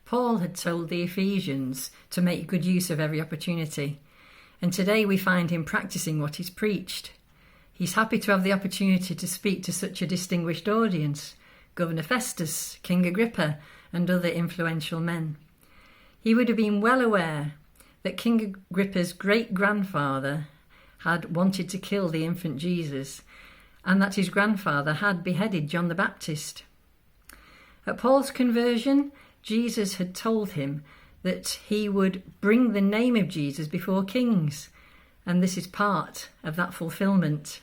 Paul had told the Ephesians to make good use of every opportunity, and today we find him practicing what he's preached. He's happy to have the opportunity to speak to such a distinguished audience, Governor Festus, King Agrippa, and other influential men. He would have been well aware that King Agrippa's great-grandfather had wanted to kill the infant Jesus, and that his grandfather had beheaded John the Baptist. At Paul's conversion, Jesus had told him that he would bring the name of Jesus before kings, and this is part of that fulfillment.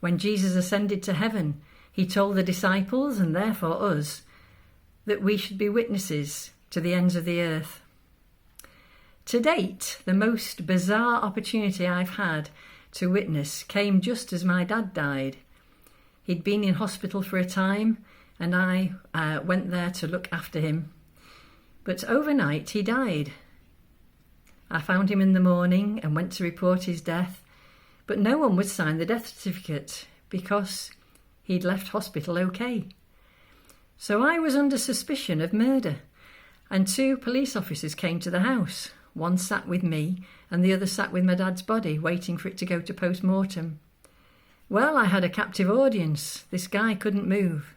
When Jesus ascended to heaven, he told the disciples, and therefore us, that we should be witnesses to the ends of the earth. To date, the most bizarre opportunity I've had to witness came just as my dad died. He'd been in hospital for a time, and I went there to look after him. But overnight he died. I found him in the morning and went to report his death, but no one would sign the death certificate because he'd left hospital okay. So I was under suspicion of murder, and 2 police officers came to the house. One sat with me and the other sat with my dad's body, waiting for it to go to post-mortem. Well, I had a captive audience. This guy couldn't move.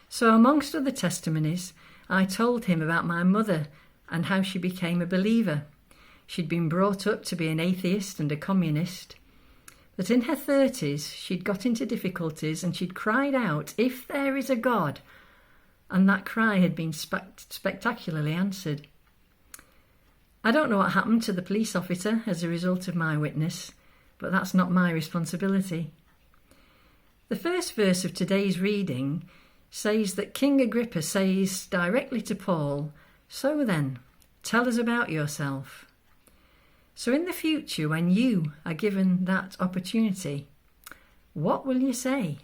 So amongst other testimonies, I told him about my mother and how she became a believer. She'd been brought up to be an atheist and a communist. But in her 30s, she'd got into difficulties and she'd cried out, "If there is a God," and that cry had been spectacularly answered. I don't know what happened to the police officer as a result of my witness, but that's not my responsibility. The first verse of today's reading says that King Agrippa says directly to Paul, "So then, tell us about yourself." So in the future, when you are given that opportunity, what will you say?